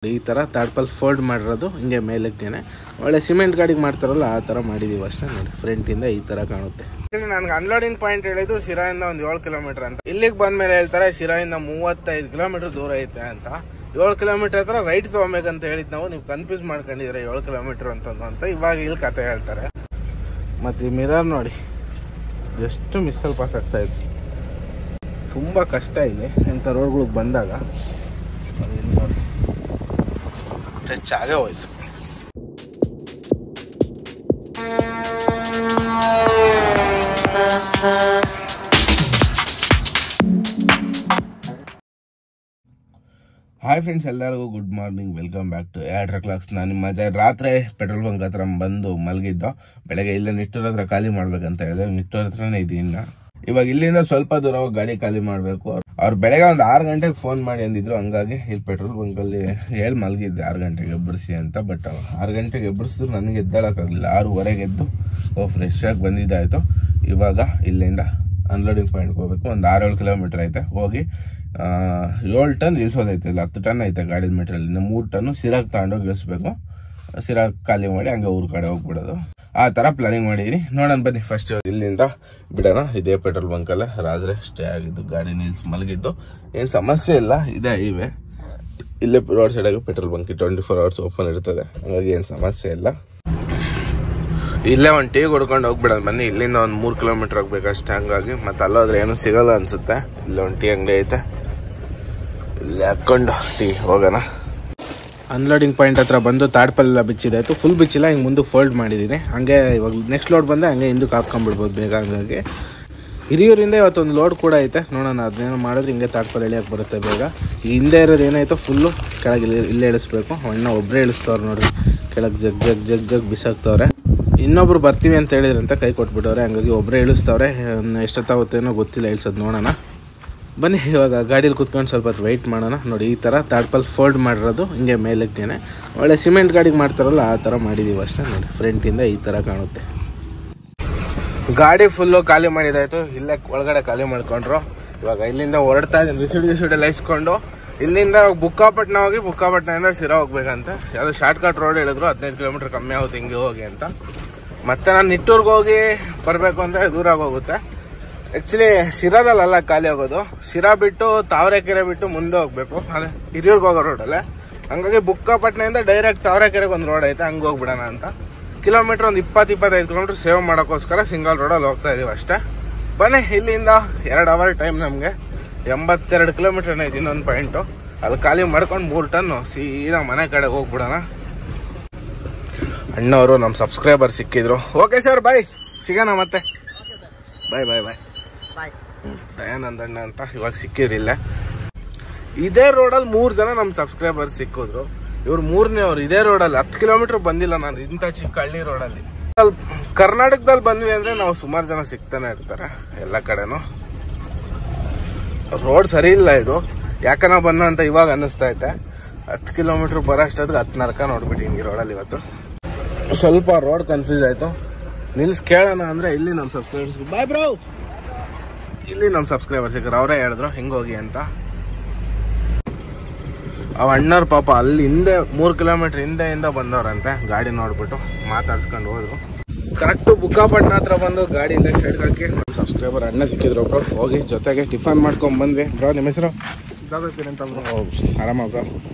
ಈ ತರ ತಾಡ್ಪಲ್ ಫೋಲ್ಡ್ ಮಾಡಿರೋದು ಹಿಂಗೆ ಮೇಲಕ್ಕೇನೆ ಒಳ್ಳೆ ಸಿಮೆಂಟ್ ಗಾಡಿಗೆ ಮಾಡ್ತಾರಲ್ಲ ಆ ತರ ಮಾಡಿದೀವಿ ಅಷ್ಟೇ ನೋಡಿ. ಫ್ರಂಟ್ ಇಂದ ಈ ತರ ಕಾಣುತ್ತೆ. ನನ್ಗೆ ಅನ್ಲೋಡಿಂಗ್ ಪಾಯಿಂಟ್ ಹೇಳಿದ್ದು ಶಿರಾಯಿಂದ ಒಂದು 7 ಕಿಲೋಮೀಟರ್ ಅಂತ. ಇಲ್ಲಿಗೆ ಬಂದ್ಮೇಲೆ ಹೇಳ್ತಾರೆ ಶಿರಾಯಿಂದ 35 ಕಿಲೋಮೀಟರ್ ದೂರ ಐತೆ ಅಂತ. 7 ಕಿಲೋಮೀಟರ್ ಹತ್ರ ರೈಟ್ ತಗೋಬೇಕಂತ ಹೇಳಿದ್ ನೀವು ಕನ್ಫ್ಯೂಸ್ ಮಾಡ್ಕೊಂಡಿದ್ರೆ 7 ಕಿಲೋಮೀಟರ್ ಅಂತ ಇವಾಗ ಇಲ್ಲಿ ಕತೆ ಹೇಳ್ತಾರೆ. ಮತ್ತೆ ಈ ಮಿರರ್ ನೋಡಿ ಎಷ್ಟು ಮಿಸ್ಸಲ್ಲಿ ಪಾಸ್ ಆಗ್ತಾ ಇದೆ. ತುಂಬಾ ಕಷ್ಟ ಇದೆ ಇಂಥ ರೋಡ್ಗಳಿಗೆ ಬಂದಾಗ. ನೋಡಿ ಟಚ್ ಆಗೇ ಹೋಯ್ತು. ಹಾಯ್ ಫ್ರೆಂಡ್ಸ್, ಎಲ್ಲರಿಗೂ good morning. Welcome back to air clocks. ನಾನು ನಿಮ್ಮ ರಾತ್ರಿ ಪೆಟ್ರೋಲ್ ಬಂಕ್ ಹತ್ರ ಬಂದು ಮಲಗಿದ್ದು. ಬೆಳಗ್ಗೆ ಇಲ್ಲೇ ನಿಟ್ಟೂರ್ ಹತ್ರ ಖಾಲಿ ಮಾಡ್ಬೇಕಂತ ಹೇಳಿದೆ. ನಿಟ್ಟೂರ್ ಹತ್ರನೇ ಇದೀನಿ. ಇವಾಗ ಇಲ್ಲಿಂದ ಸ್ವಲ್ಪ ದೂರ ಹೋಗಿ ಗಾಡಿ ಖಾಲಿ ಮಾಡ್ಬೇಕು. ಅವ್ರು ಬೆಳಗ್ಗೆ ಒಂದು 6 ಗಂಟೆಗೆ ಫೋನ್ ಮಾಡಿ ಅಂದಿದ್ರು. ಹಂಗಾಗಿ ಇಲ್ಲಿ ಪೆಟ್ರೋಲ್ ಬಂಕ್ ಅಲ್ಲಿ ಹೇಳಿ ಮಲಗಿದ್ದೆ 6 ಗಂಟೆಗೆ ಎಬ್ಬರಿಸಿ ಅಂತ. ಬಟ್ 6 ಗಂಟೆಗೆ ಎಬ್ಬರಿಸಿದ್ರು ನನಗೆ ಎದ್ದಾಳಕ್ಕಾಗಲಿಲ್ಲ. 6:15 ಎದ್ದು ಫ್ರೆಶ್ ಆಗಿ ಬಂದಿದ್ದಾಯ್ತು. ಇವಾಗ ಇಲ್ಲಿಂದ ಅನ್ಲೋಡಿಂಗ್ ಪಾಯಿಂಟ್ ಹೋಗ್ಬೇಕು. ಒಂದು 6-7 ಕಿಲೋಮೀಟರ್ ಐತೆ. ಹೋಗಿ 7 ಟನ್ ಇಳಿಸೋದೈತೆ. ಇಲ್ಲ 10 ಟನ್ ಐತೆ ಗಾಡಿ ಮೆಟೀರಿಯಲ್. ಇನ್ನು 3 ಟನ್ ಸಿರಾಗ್ ತಗೊಂಡೋಗಿ ಇಳಿಸ್ಬೇಕು. ಸಿರಾಗ್ ಖಾಲಿ ಮಾಡಿ ಹಂಗೆ ಊರ್ ಕಡೆ ಹೋಗ್ಬಿಡೋದು. ಆ ತರ ಪ್ಲಾನಿಂಗ್ ಮಾಡಿದೀನಿ. ನೋಡೋಣ ಬನ್ನಿ. ಫಸ್ಟ್ ಇಲ್ಲಿಂದ ಬಿಡೋಣ. ಇದೇ ಪೆಟ್ರೋಲ್ ಬಂಕ್ ಅಲ್ಲೇ ರಾತ್ರಿ ಸ್ಟೇ ಆಗಿದ್ದು. ಗಾಡಿ ನಿಲ್ಸಿ ಮಲಗಿದ್ದು. ಏನ್ ಸಮಸ್ಯೆ ಇಲ್ಲ. ಇದೆ ಇವೆ ಇಲ್ಲೇ ರೋಡ್ ಸೈಡ್ ಆಗಿ ಪೆಟ್ರೋಲ್ ಬಂಕ್ 24 ಅವರ್ಸ್ ಓಪನ್ ಇರ್ತದೆ. ಹಂಗಾಗಿ ಏನ್ ಸಮಸ್ಯೆ ಇಲ್ಲ. ಇಲ್ಲೇ ಒಂದು ಟೀ ಹೊಡ್ಕೊಂಡು ಹೋಗ್ಬಿಡೋದು ಬನ್ನಿ. ಇಲ್ಲಿಂದ ಒಂದು 3 ಕಿಲೋಮೀಟರ್ ಹೋಗ್ಬೇಕಷ್ಟೇ. ಹಂಗಾಗಿ ಮತ್ತೆ ಅಲ್ಲೋದ್ರೆ ಏನು ಸಿಗಲ್ಲ ಅನ್ಸುತ್ತೆ. ಇಲ್ಲೇ ಒಂದು ಟೀ ಅಂಗಡಿ ಐತೆ. ಇಲ್ಲಿ ಹಾಕೊಂಡು ಟೀ ಹೋಗೋಣ. ಅನ್ಲೋಡಿಂಗ್ ಪಾಯಿಂಟ್ ಹತ್ರ ಬಂದು ತಾಡ್ಪಲ್ ಎಲ್ಲ ಬಿಚ್ಚಿದಾಯ್ತು. ಫುಲ್ ಬಿಚ್ಚಿಲ್ಲ, ಹಿಂಗೆ ಮುಂದಕ್ಕೆ ಫೋಲ್ಡ್ ಮಾಡಿದ್ದೀನಿ. ಹಂಗೆ ಇವಾಗ ನೆಕ್ಸ್ಟ್ ಲೋಡ್ ಬಂದೆ ಹಂಗೆ ಹಿಂದಕ್ಕೆ ಹಾಕ್ಕೊಂಡ್ಬಿಡ್ಬೋದು ಬೇಗ. ಹಂಗಾಗಿ ಹಿರಿಯೂರಿಂದ ಇವತ್ತೊಂದು ಲೋಡ್ ಕೂಡ ಐತೆ. ನೋಡೋಣ ಅದನ್ನೇನು ಮಾಡಿದ್ರೆ ಹಿಂಗೆ ತಾಡ್ಪಲ್ ಎಳಿಯಕ್ಕೆ ಬರುತ್ತೆ ಬೇಗ. ಈ ಹಿಂದೆ ಇರೋದು ಏನಾಯ್ತು ಫುಲ್ಲು ಕೆಳಗೆ ಇಲ್ಲೇ ಇಳಿಸ್ಬೇಕು. ಅಣ್ಣ ಒಬ್ಬರೇ ಇಳಿಸ್ತವ್ರೆ ನೋಡ್ರಿ. ಕೆಳಗೆ ಜಗ್ ಬಿಸಾಕ್ತವ್ರೆ. ಇನ್ನೊಬ್ರು ಬರ್ತೀವಿ ಅಂತ ಹೇಳಿದ್ರಂತ ಕೈ ಕೊಟ್ಬಿಟ್ಟವ್ರೆ. ಹಂಗಾಗಿ ಒಬ್ಬರೇ ಇಳಿಸ್ತವ್ರೆ. ಎಷ್ಟೊತ್ತಾಗುತ್ತೇನೋ ಗೊತ್ತಿಲ್ಲ ಇಳಿಸೋದು. ನೋಡೋಣ ಬನ್ನಿ. ಇವಾಗ ಗಾಡೀಲಿ ಕುತ್ಕೊಂಡು ಸ್ವಲ್ಪ ಹೊತ್ತು ವೆಯ್ಟ್ ಮಾಡೋಣ. ನೋಡಿ ಈ ಥರ ತಾಡ್ಪಲ್ ಫೋಲ್ಡ್ ಮಾಡಿರೋದು ಹಿಂಗೆ ಮೇಲಕ್ಕೇನೆ ಒಳ್ಳೆ ಸಿಮೆಂಟ್ ಗಾಡಿಗೆ ಮಾಡ್ತಾರಲ್ಲ ಆ ಥರ ಮಾಡಿದ್ದೀವಿ ಅಷ್ಟೇ ನೋಡಿ. ಫ್ರಂಟಿಂದ ಈ ಥರ ಕಾಣುತ್ತೆ. ಗಾಡಿ ಫುಲ್ಲು ಖಾಲಿ ಮಾಡಿದಾಯ್ತು. ಇಲ್ಲೇ ಒಳಗಡೆ ಖಾಲಿ ಮಾಡ್ಕೊಂಡ್ರು. ಇವಾಗ ಇಲ್ಲಿಂದ ಹೊರಡ್ತಾ ಇದ್ದೀನಿ. ರಿಸಿಡ್ ಎಲ್ಲ ಇಸ್ಕೊಂಡು ಇಲ್ಲಿಂದ ಬುಕ್ಕಾಪಟ್ನ ಹೋಗಿ ಬುಕ್ಕಾಪಟ್ನದಿಂದ ಶಿರಾ ಹೋಗ್ಬೇಕಂತ. ಯಾವುದೋ ಶಾರ್ಟ್ ಕಟ್ ರೋಡ್ ಹೇಳಿದ್ರು. 15 ಕಿಲೋಮೀಟರ್ ಕಮ್ಮಿ ಆಗುತ್ತೆ ಹಿಂಗೆ ಹೋಗಿ ಅಂತ. ಮತ್ತೆ ನಾನು ನಿಟ್ಟೂರ್ಗೆ ಹೋಗಿ ಬರಬೇಕು ಅಂದರೆ ದೂರ ಹೋಗುತ್ತೆ. ಆಕ್ಚುಲಿ ಶಿರಾದಲ್ಲ ಖಾಲಿ ಆಗೋದು. ಶಿರಾ ಬಿಟ್ಟು ತಾವರೆಕೆರೆ ಬಿಟ್ಟು ಮುಂದೆ ಹೋಗ್ಬೇಕು. ಅದೇ ಹಿರಿಯೂರ್ಗೆ ಹೋಗೋ ರೋಡಲ್ಲೇ. ಹಂಗಾಗಿ ಬುಕ್ಕಾಪಟ್ನೆಯಿಂದ ಡೈರೆಕ್ಟ್ ತಾವರೆಕೆರೆಗೆ ಒಂದು ರೋಡ್ ಐತೆ. ಹಂಗೆ ಹೋಗ್ಬಿಡೋಣ ಅಂತ. ಕಿಲೋಮೀಟರ್ ಒಂದು 20-25 ಕಿಲೋಮೀಟರ್ ಸೇವ್ ಮಾಡೋಕ್ಕೋಸ್ಕರ ಸಿಂಗಲ್ ರೋಡಲ್ಲಿ ಹೋಗ್ತಾ ಇದೀವಿ ಅಷ್ಟೇ. ಬನ್ನಿ. ಇಲ್ಲಿಂದ 2 ಅವರ್ ಟೈಮ್ ನಮಗೆ. 82 ಕಿಲೋಮೀಟರ್ ಐತೆ ಇನ್ನೊಂದು ಪಾಯಿಂಟು. ಅಲ್ಲಿ ಖಾಲಿ ಮಾಡ್ಕೊಂಡು 3 ಟನ್ನು ಸೀದಾ ಮನೆ ಕಡೆ ಹೋಗ್ಬಿಡೋಣ. ಅಣ್ಣವರು ನಮ್ಮ ಸಬ್ಸ್ಕ್ರೈಬರ್ ಸಿಕ್ಕಿದ್ರು. ಓಕೆ ಸರ್, ಬಾಯ್. ಸಿಗೋಣ ಮತ್ತೆ. ಬಾಯ್ ಬಾಯ್ ಬಾಯ್. ದಯಾನಂದ ಅಣ್ಣ ಅಂತ ಇವಾಗ ಸಿಕ್ಕಿರಿಲ್ಲ. ಇದೇ ರೋಡಲ್ಲಿ 3 ಜನ ನಮ್ಮ ಸಬ್ಸ್ಕ್ರೈಬರ್ ಸಿಕ್ಕಿದ್ರು. ಇವ್ರು 3ನೇ ಅವ್ರು. ಇದೇ ರೋಡಲ್ಲಿ 10 ಕಿಲೋಮೀಟರ್ ಬಂದಿಲ್ಲ ನಾನು. ಇಂಥ ಚಿಕ್ಕ ಹಳ್ಳಿ ರೋಡಲ್ಲಿ. ಕರ್ನಾಟಕದಲ್ಲಿ ಬಂದ್ವಿ ಅಂದ್ರೆ ನಾವು ಸುಮಾರು ಜನ ಸಿಗ್ತಾನೆ ಇರ್ತಾರೆ ಎಲ್ಲ ಕಡೆನೂ. ರೋಡ್ ಸರಿ ಇಲ್ಲ ಇದು. ಯಾಕನ ಬಂದ ಅಂತ ಇವಾಗ ಅನ್ನಿಸ್ತಾ ಐತೆ. 10 ಕಿಲೋಮೀಟರ್ ಬರೋ ಅಷ್ಟೊತ್ತಿಗೆ 10 ನರಕ ನೋಡ್ಬಿಟ್ಟಿನಿ ಈ ರೋಡಲ್ಲಿ ಇವತ್ತು. ಸ್ವಲ್ಪ ರೋಡ್ ಕನ್ಫ್ಯೂಸ್ ಆಯ್ತು. ನಿಲ್ಸ್ ಕೇಳೋಣ ಅಂದ್ರೆ ಇಲ್ಲಿ ನಮ್ಮ ಸಬ್ಸ್ಕ್ರೈಬರ್ಸ್ ಬಾಯ್ ಬ್ರೋ. ಇಲ್ಲಿ ನಮ್ಮ ಸಬ್ಸ್ಕ್ರೈಬರ್ ಸಿಕ್ಕರು. ಅವರೇ ಹೇಳಿದ್ರು ಹಿಂಗೆ ಹೋಗಿ ಅಂತ. ಅವ ಅಣ್ಣವ್ರ ಪಾಪ ಅಲ್ಲಿ ಹಿಂದೆ 3 ಕಿಲೋಮೀಟರ್ ಹಿಂದೆಯಿಂದ ಬಂದವ್ರಂತೆ. ಗಾಡಿ ನೋಡ್ಬಿಟ್ಟು ಮಾತಾಡ್ಸ್ಕೊಂಡು ಹೋದ್ರು. ಕರೆಕ್ಟು ಬುಕ್ಕಾಪಟ್ನ ಹತ್ರ ಬಂದು ಗಾಡಿ ಇಲ್ಲೇ ಸೈಡ್ ಹಾಕಿ ನಮ್ಮ ಸಬ್ಸ್ಕ್ರೈಬರ್ ಅಣ್ಣ ಸಿಕ್ಕಿದ್ರು ಬ್ರೋ. ಹೋಗಿ ಜೊತೆಗೆ ಟಿಫನ್ ಮಾಡ್ಕೊಂಡ್ ಬಂದ್ವಿ. ಬ್ರೋ ನಿಮ್ಮ ಹೆಸರು? ಅಂತ ಬ್ರೋ. ಆರಾಮ ಬ್ರೋ?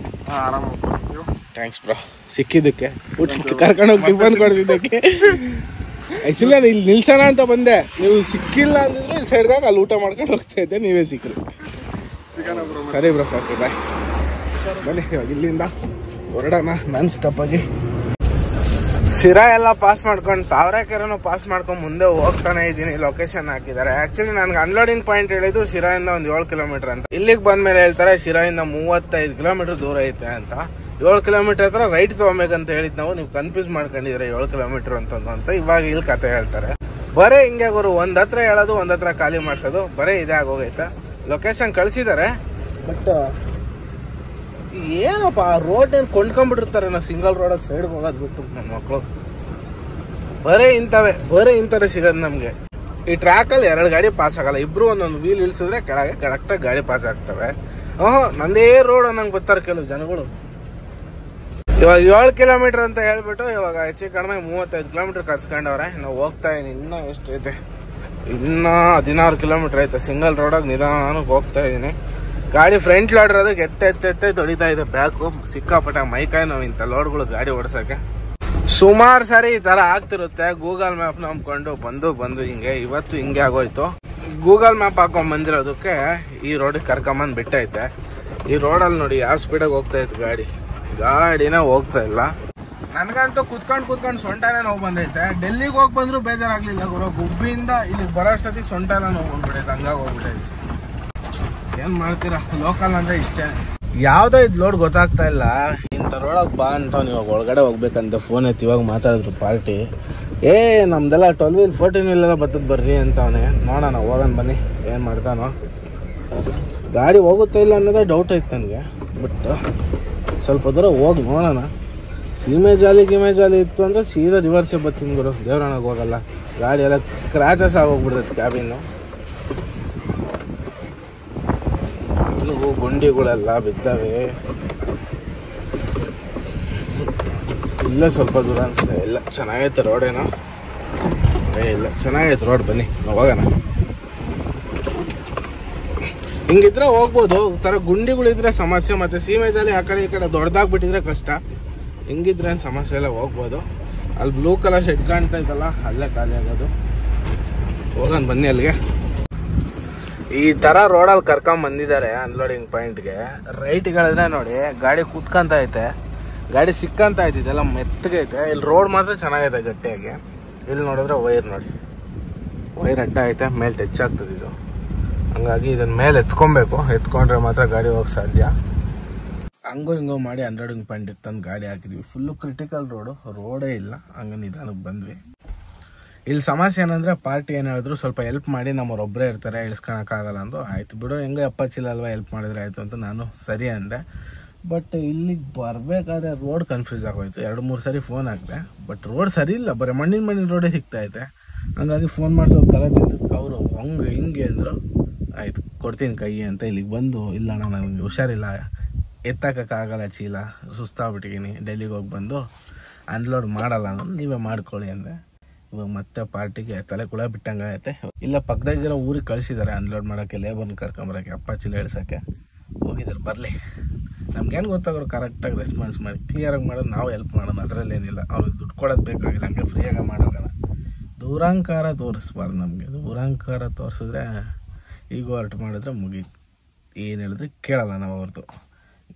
ಹಾಂ ಆರಾಮ. ಥ್ಯಾಂಕ್ಸ್ ಬ್ರೋ ಸಿಕ್ಕಿದ್ದಕ್ಕೆ. ಕರ್ಕೊಂಡೋಗಿ ಟಿಫನ್ ಕೊಡ್ತಿದ್ದಕ್ಕೆ. ಆಕ್ಚುಲಿ ನಾನು ಇಲ್ಲಿ ನಿಲ್ಸೋಣ ಅಂತ ಬಂದೆ. ನೀವು ಸಿಕ್ಕಿಲ್ಲ ಅಂದಿದ್ರೆ ಇಲ್ಲಿ ಸೈಡ್ಗಾಗಿ ಅಲ್ಲಿ ಊಟ ಮಾಡ್ಕೊಂಡು ಹೋಗ್ತಾ ಇದ್ದೆ. ನೀವೇ ಸಿಕ್ಕರು. ಸರಿ ಬ್ರೋ, ಓಕೆ ಬಾಯ್. ಬನ್ನಿ ಇಲ್ಲಿಂದ ಹೊರಡೋಣ ನಾನ್ ಸ್ಟಾಪ್ ಆಗಿ. ಶಿರಾ ಎಲ್ಲ ಪಾಸ್ ಮಾಡ್ಕೊಂಡು ತಾವರೆಕೆರೆನೂ ಪಾಸ್ ಮಾಡ್ಕೊಂಡು ಮುಂದೆ ಹೋಗ್ತಾನೆ ಇದ್ದೀನಿ. ಲೊಕೇಶನ್ ಹಾಕಿದ್ದಾರೆ. ಆಕ್ಚುಲಿ ನನ್ಗೆ ಅನ್ಲೋಡಿಂಗ್ ಪಾಯಿಂಟ್ ಹೇಳಿದ್ದು ಶಿರಾಯಿಂದ ಒಂದು 7 ಕಿಲೋಮೀಟರ್ ಅಂತ. ಇಲ್ಲಿಗೆ ಬಂದ್ಮೇಲೆ ಹೇಳ್ತಾರೆ ಶಿರಾಯಿಂದ 35 ಕಿಲೋಮೀಟರ್ ದೂರ ಐತೆ ಅಂತ. 7 ಕಿಲೋಮೀಟರ್ ಹತ್ರ ರೈಟ್ ತಗೋಬೇಕಂತ ಹೇಳಿದ್ ನೀವು ಕನ್ಫ್ಯೂಸ್ ಮಾಡ್ಕೊಂಡಿದ್ರೆ 7 ಕಿಲೋಮೀಟರ್ ಅಂತ ಇವಾಗ ಇಲ್ಲಿ ಕತೆ ಹೇಳ್ತಾರೆ. ಬರೇ ಹಿಂಗೆ ಗುರು. ಒಂದ್ ಹತ್ರ ಹೇಳೋದು, ಒಂದ್ ಹತ್ರ ಖಾಲಿ ಮಾಡ್ಸೋದು, ಬರೇ ಇದೇ ಆಗೋಗೈತೆ. ಲೊಕೇಶನ್ ಕಳ್ಸಿದ್ದಾರೆ. ಬಟ್ ಏನಪ್ಪ ರೋಡ್ ಏನ್ ಕೊಂಡ್ಕೊಂಡ್ಬಿಟ್ಟಿರ್ತಾರೆ. ನಾವು ಸಿಂಗಲ್ ರೋಡಲ್ಲಿ ಸೈಡ್ ಹೋಗೋದು ಬಿಟ್ಟು ನನ್ನ ಮಕ್ಕಳು ಬರೇ ಇಂಥವೇ ಸಿಗೋದು ನಮ್ಗೆ. ಈ ಟ್ರ್ಯಾಕ್ ಅಲ್ಲಿ 2 ಗಾಡಿ ಪಾಸ್ ಆಗಲ್ಲ. ಇಬ್ರು ಒಂದೊಂದು ವೀಲ್ ಇಳಿಸಿದ್ರೆ ಕೆಳಗೆ ಕರೆಕ್ಟಾಗಿ ಗಾಡಿ ಪಾಸ್ ಆಗ್ತವೆ. ನಂದೇ ರೋಡ್ ಅನ್ನಂಗೆ ಬರ್ತಾರೆ ಕೆಲವು ಜನಗಳು. ಇವಾಗ 7 ಕಿಲೋಮೀಟರ್ ಅಂತ ಹೇಳ್ಬಿಟ್ಟು ಇವಾಗ ಹೆಚ್ಚು ಕಡಿಮೆ 35 ಕಿಲೋಮೀಟರ್ ಕರ್ಸ್ಕೊಂಡವ್ರೆ. ನಾವು ಹೋಗ್ತಾ ಇದೀನಿ. ಇನ್ನೂ ಎಷ್ಟೈತೆ? ಇನ್ನೂ 16 ಕಿಲೋಮೀಟರ್ ಐತೆ. ಸಿಂಗಲ್ ರೋಡಾಗಿ ನಿಧಾನಕ್ಕೆ ಹೋಗ್ತಾ ಇದೀನಿ. ಗಾಡಿ ಫ್ರಂಟ್ ಲೋಡ್ ಇರೋದಕ್ಕೆ ಎತ್ತೆ ತೊಡಿತಾ ಇದೆ. ಬ್ಯಾಕು ಸಿಕ್ಕಾಪಟ್ಟ ಮೈಕಾಯಿ ನಾವು ಇಂಥ ಲೋಡ್ಗಳು ಗಾಡಿ ಓಡಿಸೋಕೆ. ಸುಮಾರು ಸಾರಿ ಈ ತರ ಆಗ್ತಿರುತ್ತೆ. ಗೂಗಲ್ ಮ್ಯಾಪ್ ನಂಬ್ಕೊಂಡು ಬಂದು ಹಿಂಗೆ ಇವತ್ತು ಹಿಂಗೆ ಆಗೋಯ್ತು. ಗೂಗಲ್ ಮ್ಯಾಪ್ ಹಾಕೊಂಡ್ ಬಂದಿರೋದಕ್ಕೆ ಈ ರೋಡಿಗೆ ಕರ್ಕೊಂಬಂದು ಬಿಟ್ಟೈತೆ. ಈ ರೋಡಲ್ಲಿ ನೋಡಿ ಯಾವ ಸ್ಪೀಡಾಗಿ ಹೋಗ್ತಾ ಇತ್ತು ಗಾಡಿನೇ ಹೋಗ್ತಾ ಇಲ್ಲ. ನನಗಂತೂ ಕುತ್ಕೊಂಡು ಸೊಂಟನೇ ನೋವು ಬಂದೈತೆ. ಡೆಲ್ಲಿಗೆ ಹೋಗಿ ಬಂದ್ರು ಬೇಜಾರಾಗ್ಲಿಲ್ಲ ಗುರು. ಗುಬ್ಬಿಯಿಂದ ಇಲ್ಲಿಗೆ ಬರೋ ಅಷ್ಟೊತ್ತಿಗೆ ಸೊಂಟ ಎಲ್ಲ ನೋವು ಬಂದ್ಬಿಟ್ಟೈತೆ. ಹಂಗಾಗಿ ಹೋಗ್ಬಿಟ್ಟೈತೆ. ಏನ್ ಮಾಡ್ತೀರಾ, ಲೋಕಲ್ ಅಂದ್ರೆ ಇಷ್ಟೇ. ಯಾವ್ದೋ ಇದು ಲೋಡ್ ಗೊತ್ತಾಗ್ತಾ ಇಲ್ಲ. ಇಂಥ ರೋಡಾಗ ಬಾ ಅಂತ ಇವಾಗ ಒಳಗಡೆ ಹೋಗ್ಬೇಕಂತ ಫೋನ್ ಎತ್ತಿ ಇವಾಗ ಮಾತಾಡಿದ್ರು ಪಾರ್ಟಿ. ನಮ್ದೆಲ್ಲ 12 ವೀಲ್ 14 ವೀಲ್ ಎಲ್ಲ ಬರ್ತದ ಬರ್ರಿ ಅಂತ ಅವನೇ. ನೋಡೋಣ ಹೋಗೋಣ ಬನ್ನಿ ಏನು ಮಾಡ್ತಾನೋ. ಗಾಡಿ ಹೋಗುತ್ತಾ ಇಲ್ಲ ಅನ್ನೋದೇ ಡೌಟ್ ಐತೆ ನನಗೆ. ಬಟ್ ಸ್ವಲ್ಪ ದೂರ ಹೋಗಿ ನೋಡೋಣ. ಸೀಮೆ ಜಾಲಿ ಇತ್ತು ಅಂದರೆ ಸೀದಾ ರಿವರ್ಸೇ ಬರ್ತೀನಿ ಗುರು. ದೇವ್ರಣ್ಣಗೆ ಹೋಗಲ್ಲ. ಗಾಡಿ ಎಲ್ಲ ಸ್ಕ್ರ್ಯಾಚಸ್ ಆಗೋಗ್ಬಿಡ್ತೈತೆ ಕ್ಯಾಬಿನ್ನು. ಇಲ್ಲಿಗೂ ಗುಂಡಿಗಳೆಲ್ಲ ಬಿದ್ದಾವೆ. ಇಲ್ಲೇ ಸ್ವಲ್ಪ ದೂರ ಅನಿಸ್ತಾ ಇಲ್ಲ. ಚೆನ್ನಾಗೈತೆ ರೋಡೇನೋ. ಇಲ್ಲ ಚೆನ್ನಾಗೈತೆ ರೋಡ್. ಬನ್ನಿ ನಾವು ಹೋಗೋಣ. ಹಿಂಗಿದ್ರೆ ಹೋಗ್ಬೋದು. ಥರ ಗುಂಡಿಗಳಿದ್ರೆ ಸಮಸ್ಯೆ. ಮತ್ತು ಸೀಮೆ ಜಾಲಿ ಆ ಕಡೆ ಈ ಕಡೆ ದೊಡ್ಡದಾಗ್ಬಿಟ್ಟಿದ್ರೆ ಕಷ್ಟ. ಹಿಂಗಿದ್ರೆ ಏನು ಸಮಸ್ಯೆ ಇಲ್ಲ, ಹೋಗ್ಬೋದು. ಅಲ್ಲಿ ಬ್ಲೂ ಕಲರ್ ಶೆಡ್ ಕಾಣ್ತಾ ಇತ್ತಲ್ಲ, ಅಲ್ಲೇ ಖಾಲಿ ಆಗೋದು. ಹೋಗೋಣ ಬನ್ನಿ ಅಲ್ಲಿಗೆ. ಈ ಥರ ರೋಡಲ್ಲಿ ಕರ್ಕೊಂಬಂದಿದ್ದಾರೆ ಅನ್ಲೋಡಿಂಗ್ ಪಾಯಿಂಟ್ಗೆ. ರೈಟ್ಗಳಿದ್ರೆ ನೋಡಿ ಗಾಡಿ ಕುತ್ಕೊಂತ ಐತೆ. ಗಾಡಿ ಸಿಕ್ಕಂತ ಐತೆ. ಇದೆಲ್ಲ ಮೆತ್ತಗೈತೆ. ಇಲ್ಲಿ ರೋಡ್ ಮಾತ್ರ ಚೆನ್ನಾಗೈತೆ ಗಟ್ಟಿಯಾಗಿ. ಇಲ್ಲಿ ನೋಡಿದ್ರೆ ವೈರ್ ನೋಡಿ, ವೈರ್ ಅಡ್ಡ ಐತೆ. ಮೇಲೆ ಟಚ್ ಆಗ್ತದೆ ಇದು. ಹಂಗಾಗಿ ಇದನ್ನ ಮೇಲೆ ಎತ್ಕೊಬೇಕು. ಎತ್ಕೊಂಡ್ರೆ ಮಾತ್ರ ಗಾಡಿ ಹೋಗಕ್ಕೆ ಸಾಧ್ಯ. ಹಂಗೋ ಹಿಂಗೋ ಮಾಡಿ ಅನ್ಲೋಡಿಂಗ್ ಪಾಯಿಂಟ್ ತಂದು ಗಾಡಿ ಹಾಕಿದ್ವಿ. ಫುಲ್ಲು ಕ್ರಿಟಿಕಲ್ ರೋಡೇ ಇಲ್ಲ. ಹಂಗೆ ನಿಧಾನಕ್ಕೆ ಬಂದ್ವಿ. ಇಲ್ಲಿ ಸಮಸ್ಯೆ ಏನಂದರೆ ಪಾರ್ಟಿ ಏನು ಹೇಳಿದ್ರು ಸ್ವಲ್ಪ ಹೆಲ್ಪ್ ಮಾಡಿ, ನಮ್ಮವ್ರೊಬ್ಬರೇ ಇರ್ತಾರೆ ಇಳಿಸ್ಕೊಳಕ್ಕಾಗಲ್ಲ ಅಂದು. ಆಯ್ತು ಬಿಡು, ಹೆಂಗೆ ಅಪ್ಪಾಚಿಲ್ಲ ಅಲ್ವಾ, ಹೆಲ್ಪ್ ಮಾಡಿದ್ರೆ ಆಯಿತು ಅಂತ ನಾನು ಸರಿ ಅಂದೆ. ಬಟ್ ಇಲ್ಲಿಗೆ ಬರಬೇಕಾದ್ರೆ ರೋಡ್ ಕನ್ಫ್ಯೂಸ್ ಆಗೋಯ್ತು. 2-3 ಸರಿ ಫೋನ್ ಹಾಕಿದೆ. ಬಟ್ ರೋಡ್ ಸರಿ ಇಲ್ಲ, ಬರೀ ಮಣ್ಣಿನ ರೋಡೇ ಸಿಗ್ತಾಯಿದೆ. ಹಂಗಾಗಿ ಫೋನ್ ಮಾಡಿಸೋ ತಲೆ ತಿಂದು ಅವರು ಹಂಗೆ ಹಿಂಗೆ ಅಂದರು. ಆಯಿತು ಕೊಡ್ತೀನಿ ಕೈ ಅಂತ ಇಲ್ಲಿಗೆ ಬಂದು, ಇಲ್ಲ ಅಣ್ಣ ನನಗೆ ಹುಷಾರಿಲ್ಲ, ಎತ್ತಕ್ಕಾಗಲ್ಲ, ಚೀಲ ಸುಸ್ತಾಗ್ಬಿಟ್ಟಿದ್ದೀನಿ, ಡೆಲ್ಲಿಗೆ ಹೋಗಿ ಬಂದು ಅನ್ಲೋಡ್ ಮಾಡಲ್ಲ ನಾನು, ನೀವೇ ಮಾಡ್ಕೊಳ್ಳಿ ಅಂದೆ. ಇವಾಗ ಮತ್ತೆ ಪಾರ್ಟಿಗೆ ತಲೆ ಕುಳ ಬಿಟ್ಟಂಗೆ ಆಗುತ್ತೆ. ಇಲ್ಲ ಪಕ್ಕದಾಗಿರೋ ಊರಿಗೆ ಕಳಿಸಿದ್ದಾರೆ ಅನ್ಲೋಡ್ ಮಾಡೋಕ್ಕೆ, ಲೇಬರ್ನ ಕರ್ಕೊಂಬರೋಕ್ಕೆ, ಅಪ್ಪಾಚಿಲ ಇಳಿಸೋಕ್ಕೆ ಹೋಗಿದ್ದಾರೆ. ಬರಲಿ, ನಮ್ಗೇನು ಗೊತ್ತಾಗೋರು ಕರೆಕ್ಟಾಗಿ ರೆಸ್ಪಾನ್ಸ್ ಮಾಡಿ ಕ್ಲಿಯರಾಗಿ ಮಾಡೋದು, ನಾವು ಹೆಲ್ಪ್ ಮಾಡೋಣ. ಅದರಲ್ಲೇನಿಲ್ಲ. ಅವ್ರಿಗೆ ದುಡ್ಡು ಕೊಡೋದು ಬೇಕಾಗಿಲ್ಲ, ಹಂಗೆ ಫ್ರೀಯಾಗಿ ಮಾಡೋಕ್ಕಲ್ಲ. ದೂರಾಂಕಾರ ತೋರಿಸ್ಬಾರ್ದು ನಮಗೆ. ದೂರಾಂಕಾರ ತೋರಿಸಿದ್ರೆ ಈಗ ಹೊರಟು ಮಾಡಿದ್ರೆ ಮುಗೀತು. ಏನು ಹೇಳಿದ್ರೆ ಕೇಳಲ್ಲ ನಾವು ಅವ್ರದ್ದು.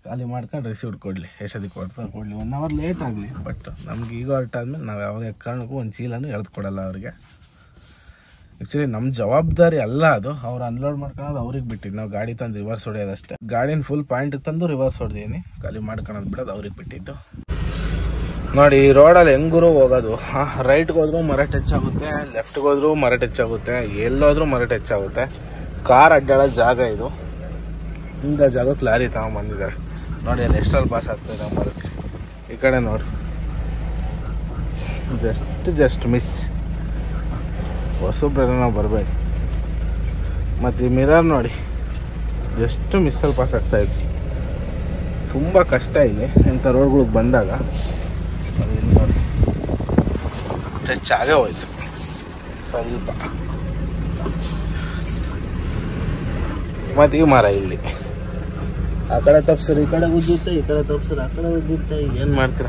ಖಾಲಿ ಮಾಡ್ಕೊಂಡು ರಿಸೀವ್ಡ್ ಕೊಡಲಿ, ಎಷ್ಟೊತ್ತಿಗೆ ಕೊಡ್ತಾರೆ ಕೊಡಲಿ, 1 ಅವರ್ ಲೇಟ್ ಆಗಲಿ. ಬಟ್ ನಮ್ಗೆ ಈಗ ಹೊರಟಾದ್ಮೇಲೆ ನಾವು ಯಾವುದೇ ಕಾರಣಕ್ಕೂ ಒಂದು ಚೀಲನೂ ಎಳೆದು ಕೊಡಲ್ಲ ಅವ್ರಿಗೆ. ಆ್ಯಕ್ಚುಲಿ ನಮ್ಮ ಜವಾಬ್ದಾರಿ ಅಲ್ಲ ಅದು. ಅವ್ರು ಅನ್ಲೋಡ್ ಮಾಡ್ಕೊಳ್ಳೋದು ಅವ್ರಿಗೆ ಬಿಟ್ಟಿದ್ದು. ನಾವು ಗಾಡಿ ತಂದು ರಿವರ್ಸ್ ಹೊಡೆಯೋದಷ್ಟೇ. ಗಾಡಿನ ಫುಲ್ ಪಾಯಿಂಟಿಗೆ ತಂದು ರಿವರ್ಸ್ ಹೊಡೆದೀನಿ. ಖಾಲಿ ಮಾಡ್ಕೊಳೋದು ಬಿಡೋದು ಅವ್ರಿಗೆ ಬಿಟ್ಟಿದ್ದು. ನೋಡಿ ಈ ರೋಡಲ್ಲಿ ಹೆಂಗೂರು ಹೋಗೋದು. ರೈಟ್ಗೆ ಹೋದ್ರೂ ಮರ ಟಚ್ ಆಗುತ್ತೆ, ಲೆಫ್ಟ್ಗೆ ಹೋದ್ರೂ ಮರ ಟಚ್ ಆಗುತ್ತೆ, ಎಲ್ಲೋದ್ರೂ ಮರ ಟಚ್ ಆಗುತ್ತೆ. ಕಾರ್ ಅಡ್ಡಾಡೋ ಜಾಗ ಇದು. ಇಂಥ ಜಾಗಕ್ಕೆ ಲಾರಿ ತಗೊಂಬಂದಿದ್ದಾರೆ ನೋಡಿ. ಅಲ್ಲಿ ಎಷ್ಟಲ್ಲಿ ಪಾಸ್ ಆಗ್ತಾಯಿದೆ ಮರಕ್ಕೆ. ಈ ಕಡೆ ನೋಡಿ, ಜಸ್ಟ್ ಮಿಸ್. ಹೊಸಬ್ರೆಲ್ಲ ನಾವು ಬರಬೇಡಿ. ಮತ್ತು ಈ ಮಿರರ್ ನೋಡಿ, ಜಸ್ಟ್ ಮಿಸ್ಸಲ್ಲಿ ಪಾಸ್ ಆಗ್ತಾಯಿದ್ವಿ. ತುಂಬ ಕಷ್ಟ ಇಲ್ಲಿ ಇಂಥ ರೋಡ್ಗಳಿಗೆ ಬಂದಾಗ. ನೋಡಿ ಟಚ್ ಆಗೇ ಹೋಯ್ತು ಸ್ವಲ್ಪ. ಮತ್ತು ಈ ಮರ ಇಲ್ಲಿ ಆ ಕಡೆ ತಪ್ಸರು ಈ ಕಡೆ ಉಜ್ಜುತ್ತೆ, ಈ ಕಡೆ ತಪ್ಸರು ಆ ಕಡೆ ಉಜ್ಜುತ್ತೆ. ಏನು ಮಾಡ್ತೀರ?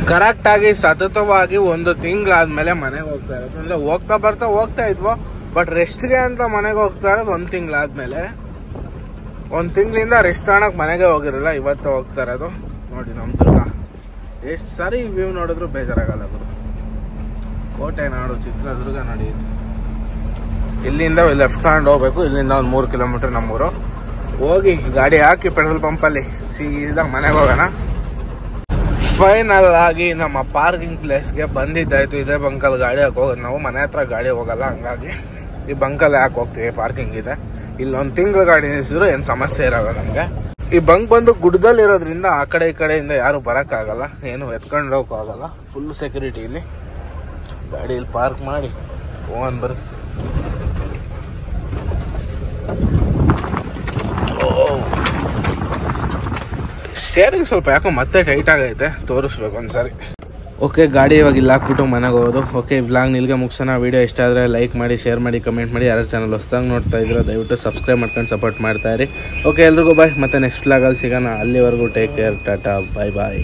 ಕರೆಕ್ಟಾಗಿ ಸತತವಾಗಿ 1 ತಿಂಗಳಾದ್ಮೇಲೆ ಮನೆಗೆ ಹೋಗ್ತಾ ಇರೋದು. ಅಂದರೆ ಹೋಗ್ತಾ ಇದ್ವೋ, ಬಟ್ ರೆಸ್ಟ್ಗೆ ಅಂತ ಮನೆಗೆ ಹೋಗ್ತಾ ಇರೋದು 1 ತಿಂಗಳಾದ್ಮೇಲೆ. 1 ತಿಂಗಳಿಂದ ರೆಸ್ಟ್ ತಗೊಳಕ್ಕೆ ಮನೆಗೆ ಹೋಗಿರಲ್ಲ, ಇವತ್ತು ಹೋಗ್ತಾ ಇರೋದು. ನೋಡಿ ನಮ್ಮ ದುರ್ಗ ಎಷ್ಟು ಸಾರಿ ವ್ಯೂ ನೋಡಿದ್ರು ಬೇಜಾರಾಗಲ್ಲ. ಕೋಟೆ ನಾಡು ಚಿತ್ರದುರ್ಗ ನೋಡಿ. ಇಲ್ಲಿಂದ ಲೆಫ್ಟ್ ತಗೊಂಡು ಹೋಗ್ಬೇಕು. ಇಲ್ಲಿಂದ ಒಂದು 3 ಕಿಲೋಮೀಟರ್ ನಮ್ಮೂರು. ಹೋಗಿ ಗಾಡಿ ಹಾಕಿ ಪೆಟ್ರೋಲ್ ಪಂಪಲ್ಲಿ ಸೀದಾ ಮನೆಗೆ ಹೋಗೋಣ. ಫೈನಲ್ ಆಗಿ ನಮ್ಮ ಪಾರ್ಕಿಂಗ್ ಪ್ಲೇಸ್ಗೆ ಬಂದಿದ್ದಾಯ್ತು. ಇದೇ ಬಂಕಲ್ಲಿ ಗಾಡಿ ಹಾಕಿ ಹೋಗೋದು ನಾವು. ಮನೆ ಹತ್ರ ಗಾಡಿ ಹೋಗಲ್ಲ, ಹಂಗಾಗಿ ಈ ಬಂಕಲ್ಲಿ ಹಾಕಿ ಹೋಗ್ತೀವಿ. ಪಾರ್ಕಿಂಗ್ ಇದೆ. ಇಲ್ಲಿ 1 ತಿಂಗಳು ಗಾಡಿ ನಿಲ್ಲಿಸಿದ್ರು ಏನು ಸಮಸ್ಯೆ ಇರಲ್ಲ ನಮಗೆ. ಈ ಬಂಕ್ ಬಂದು ಗುಡ್ಡದಲ್ಲಿ ಇರೋದ್ರಿಂದ ಆ ಕಡೆ ಈ ಕಡೆಯಿಂದ ಯಾರು ಬರೋಕ್ಕಾಗಲ್ಲ, ಏನು ಎತ್ಕೊಂಡು ಹೋಗೋಕ್ಕಾಗಲ್ಲ. ಫುಲ್ ಸೆಕ್ಯೂರಿಟಿ ಇಲ್ಲಿ. ಗಾಡಿ ಇಲ್ಲಿ ಪಾರ್ಕ್ ಮಾಡಿ ಹೋಗೋಣ ಬರ್ರಿ. ಸ್ಟೇರಿಂಗ್ ಸ್ವಲ್ಪ ಯಾಕೋ ಮತ್ತೆ ಟೈಟ್ ಆಗೈತೆ, ತೋರಿಸ್ಬೇಕು ಒಂದ್ಸರಿ. ಓಕೆ, ಗಾಡಿ ಇವಾಗ ಇಲ್ಲಿ ಹಾಕ್ಬಿಟ್ಟು ಮನೆಗೆ ಹೋಗೋದು. ಓಕೆ, ವ್ಲಾಗ್ ನಿಲ್ಗೆ ಮುಗಿಸೋಣ. ವೀಡಿಯೋ ಇಷ್ಟ ಆದರೆ ಲೈಕ್ ಮಾಡಿ, ಶೇರ್ ಮಾಡಿ, ಕಮೆಂಟ್ ಮಾಡಿ. ಯಾರು ಚಾನಲ್ ಹೊಸದಾಗಿ ನೋಡ್ತಾ ಇದ್ದೀರೋ ದಯವಿಟ್ಟು ಸಬ್ಸ್ಕ್ರೈಬ್ ಮಾಡ್ಕೊಂಡು ಸಪೋರ್ಟ್ ಮಾಡ್ತಾ ಇರಿ. ಓಕೆ, ಎಲ್ರಿಗೂ ಬಾಯ್. ಮತ್ತೆ ನೆಕ್ಸ್ಟ್ ವ್ಲಾಗಲ್ಲಿ ಸಿಗೋಣ. ಅಲ್ಲಿವರೆಗೂ ಟೇಕ್ ಕೇರ್, ಟಾಟಾ, ಬಾಯ್ ಬಾಯ್.